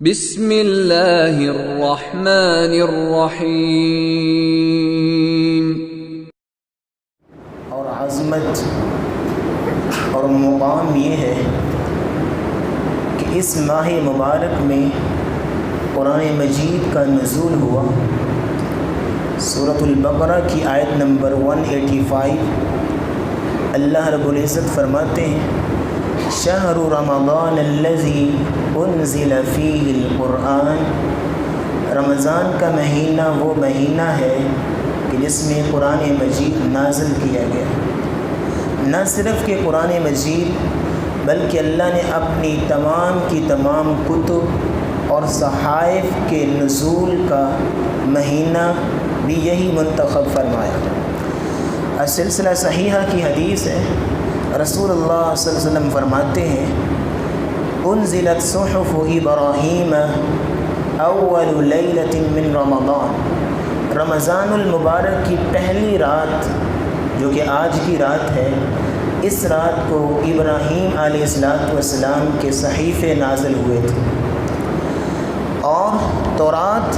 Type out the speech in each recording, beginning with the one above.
بسم اللہ الرحمن الرحیم۔ اور عظمت اور مقام یہ ہے کہ اس ماہ مبارک میں قرآن مجید کا نزول ہوا۔ سورۃ البقرہ کی آیت نمبر 185 اللہ رب العزت فرماتے ہیں شہر رمضان الذی انزل فیہ القرآن، رمضان کا مہینہ وہ مہینہ ہے کہ جس میں قرآن مجید نازل کیا گیا۔ نہ صرف کہ قرآن مجید بلکہ اللہ نے اپنی تمام کی تمام کتب اور صحائف کے نزول کا مہینہ بھی یہی منتخب فرمایا۔ السلسلہ صحیحہ کی حدیث ہے، رسول اللہ صلی اللہ علیہ وسلم فرماتے ہیں انزلت صحف ابراہیم اول لیلۃ من رمضان، رمضان المبارک کی پہلی رات جو کہ آج کی رات ہے، اس رات کو ابراہیم علیہ السلام کے صحیفے نازل ہوئے تھے، اور تورات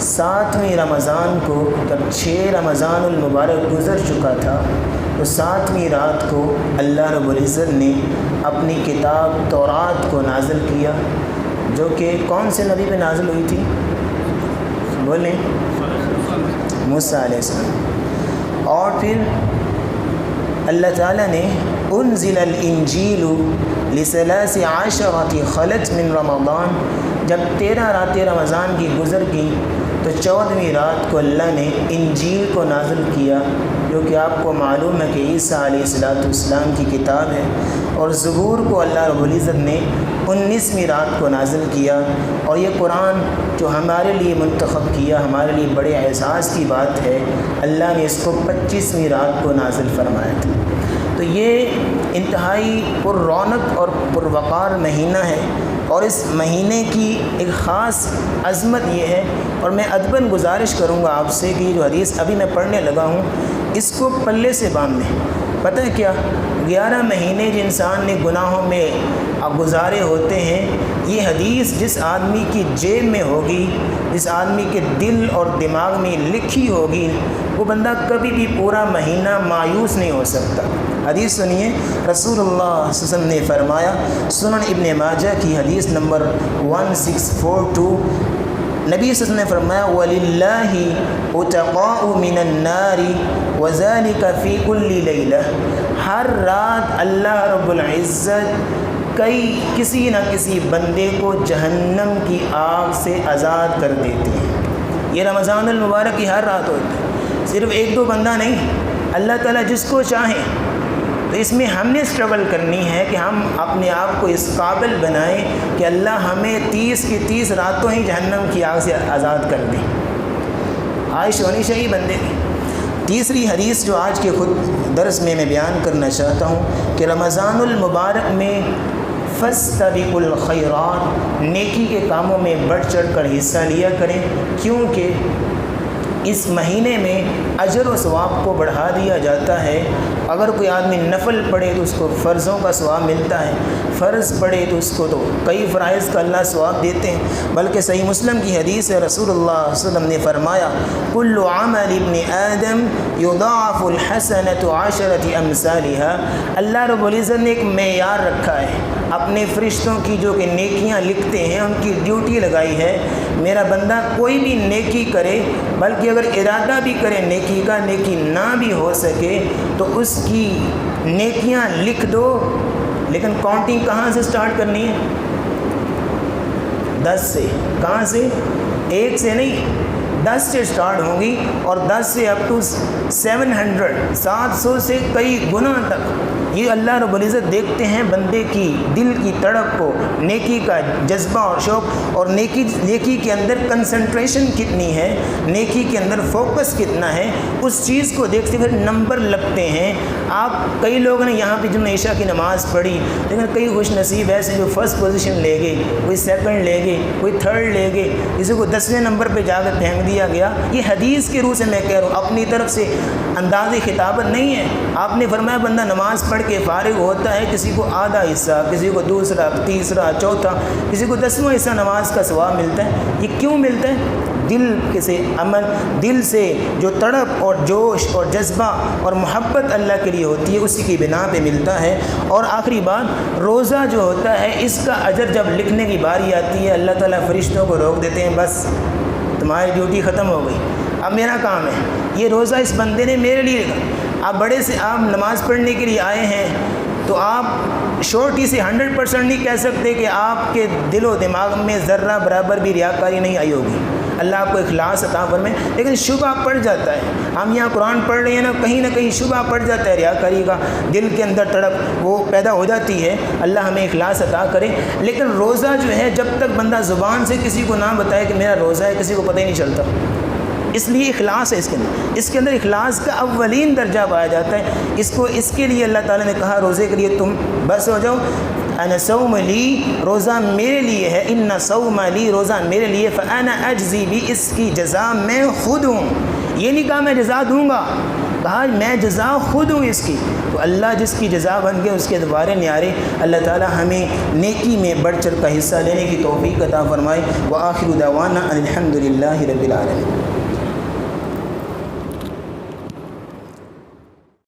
7ویں رمضان کو جب 6 رمضان المبارک گزر چکا تھا تو 7ویں رات کو اللہ رب العزت نے اپنی کتاب تورات کو نازل کیا، جو کہ کون سے نبی پہ نازل ہوئی تھی؟ بولیں، موسیٰ علیہ السلام۔ اور پھر اللہ تعالیٰ نے انزل الانجیل لثلاث عشرۃ خلت من رمضان، جب 13 راتیں رمضان کی گزر گئیں تو 14ویں رات کو اللہ نے انجیل کو نازل کیا، جو کہ آپ کو معلوم ہے کہ عیسیٰ علیہ السلام کی کتاب ہے، اور زبور کو اللہ رب العزت نے 19ویں رات کو نازل کیا۔ اور یہ قرآن جو ہمارے لیے منتخب کیا، ہمارے لیے بڑے اعزاز کی بات ہے، اللہ نے اس کو 25ویں رات کو نازل فرمایا تھا۔ تو یہ انتہائی پر رونق اور پروقار مہینہ ہے، اور اس مہینے کی ایک خاص عظمت یہ ہے، اور میں ادباً گزارش کروں گا آپ سے کہ یہ جو حدیث ابھی میں پڑھنے لگا ہوں اس کو پلے سے باندھ لیں۔ پتہ ہے کیا، 11 مہینے جو انسان نے گناہوں میں گزارے ہوتے ہیں، یہ حدیث جس آدمی کی جیب میں ہوگی، جس آدمی کے دل اور دماغ میں لکھی ہوگی، وہ بندہ کبھی بھی پورا مہینہ مایوس نہیں ہو سکتا۔ حدیث سنیے، رسول اللہ صلی اللہ علیہ وسلم نے فرمایا، سنن ابن ماجہ کی حدیث نمبر 1642، نبی صلی اللہ علیہ وسلم نے فرمایا وَلِلَّهِ عُتَقَاءُ مِنَ النَّارِ وَذَلِكَ فِي كُلِّ لَيْلَةٍ، ہر رات اللہ رب العزت کسی نہ کسی بندے کو جہنم کی آگ سے آزاد کر دیتے ہیں۔ یہ رمضان المبارک کی ہر رات ہوتی ہے، صرف 1-2 بندہ نہیں، اللہ تعالیٰ جس کو چاہیں۔ تو اس میں ہم نے اسٹرگل کرنی ہے کہ ہم اپنے آپ کو اس قابل بنائیں کہ اللہ ہمیں 30 کی 30 راتوں ہی جہنم کی آگ سے آزاد کر دیں۔ خواہش ہونی چاہیے بندے کی۔ تیسری حدیث جو آج کے خود درس میں بیان کرنا چاہتا ہوں کہ رمضان المبارک میں فاستبقوا الخیرات، نیکی کے کاموں میں بڑھ چڑھ کر حصہ لیا کریں، کیونکہ اس مہینے میں اجر و ثواب کو بڑھا دیا جاتا ہے۔ اگر کوئی آدمی نفل پڑھے تو اس کو فرضوں کا ثواب ملتا ہے، فرض پڑھے تو اس کو تو کئی فرائض کا اللہ ثواب دیتے ہیں۔ بلکہ صحیح مسلم کی حدیث ہے، رسول اللہ صلی اللہ علیہ وسلم نے فرمایا کل عمل ابن آدم یضاعف الحسنۃ 10 امثالها، اللہ رب العزت نے ایک معیار رکھا ہے، اپنے فرشتوں کی جو کہ نیکیاں لکھتے ہیں ان کی ڈیوٹی لگائی ہے، میرا بندہ کوئی بھی نیکی کرے، بلکہ اگر ارادہ بھی کرے نیکی کا، نیکی نہ بھی ہو سکے تو اس کی نیکیاں لکھ دو، لیکن کاؤنٹنگ کہاں سے سٹارٹ کرنی ہے؟ 10 سے۔ کہاں سے؟ 1 سے نہیں، 10 سے سٹارٹ ہوں گی، اور 10 سے اپ ٹو 700 سے کئی گنا تک۔ یہ اللہ رب العزت دیکھتے ہیں بندے کی دل کی تڑپ کو، نیکی کا جذبہ اور شوق، اور نیکی کے اندر کنسنٹریشن کتنی ہے، نیکی کے اندر فوکس کتنا ہے، اس چیز کو دیکھتے پھر نمبر لگتے ہیں۔ آپ کئی لوگ نے یہاں پہ جنہوں نے عشاء کی نماز پڑھی، لیکن کئی خوش نصیب ایسے جو فرسٹ پوزیشن لے گئے، کوئی سیکنڈ لے گئے، کوئی تھرڈ لے گئے، کسی کو 10ویں نمبر پہ جا کر پھینک دیا گیا۔ یہ حدیث کے روح سے میں کہہ رہا ہوں، اپنی طرف سے انداز خطابت نہیں ہے۔ آپ نے فرمایا بندہ نماز پڑھ کے فارغ ہوتا ہے، کسی کو آدھا حصہ، کسی کو دوسرا، تیسرا، چوتھا، کسی کو 10واں حصہ نماز کا ثواب ملتا ہے۔ یہ کیوں ملتا ہے؟ دل سے عمل، دل سے جو تڑپ اور جوش اور جذبہ اور محبت اللہ کے لیے ہوتی ہے، اسی کی بنا پہ ملتا ہے۔ اور آخری بات، روزہ جو ہوتا ہے اس کا اجر جب لکھنے کی باری آتی ہے، اللہ تعالیٰ فرشتوں کو روک دیتے ہیں، بس تمہاری ڈیوٹی ختم ہو گئی، اب میرا کام ہے۔ یہ روزہ اس بندے نے میرے لیے لکھا۔ آپ بڑے سے آپ نماز پڑھنے کے لیے آئے ہیں تو آپ شورٹی سے 100% نہیں کہہ سکتے کہ آپ کے دل و دماغ میں ذرہ برابر بھی ریاکاری نہیں آئی ہوگی۔ اللہ آپ کو اخلاص عطا فرمائے، لیکن شبہ پڑ جاتا ہے۔ ہم یہاں قرآن پڑھ رہے ہیں نا کہیں شبہ پڑ جاتا ہے ریاکاری کا، دل کے اندر تڑپ وہ پیدا ہو جاتی ہے۔ اللہ ہمیں اخلاص عطا کرے۔ لیکن روزہ جو ہے جب تک بندہ زبان سے کسی کو نہ بتائے کہ میرا روزہ ہے، کسی کو پتہ ہی نہیں چلتا۔ اس لیے اخلاص ہے اس کے اندر اخلاص کا اولین درجہ پایا جاتا ہے۔ اس کے لیے اللہ تعالیٰ نے کہا روزے کے لیے تم بس ہو جاؤ، انا صوم لی، روزہ میرے لیے ہے، ان صوم لی، روزہ میرے لیے، فانا اجزی بھی، اس کی جزا میں خود ہوں۔ یہ نہیں کہا میں جزا دوں گا، کہا میں جزا خود ہوں اس کی۔ تو اللہ جس کی جزا بن کے اس کے دوبارے نیارے، اللہ تعالیٰ ہمیں نیکی میں بڑھ چڑھ کا حصہ لینے کی توفیق عطا فرمائے۔ وآخر دعوانا الحمد للہ رب العالمین۔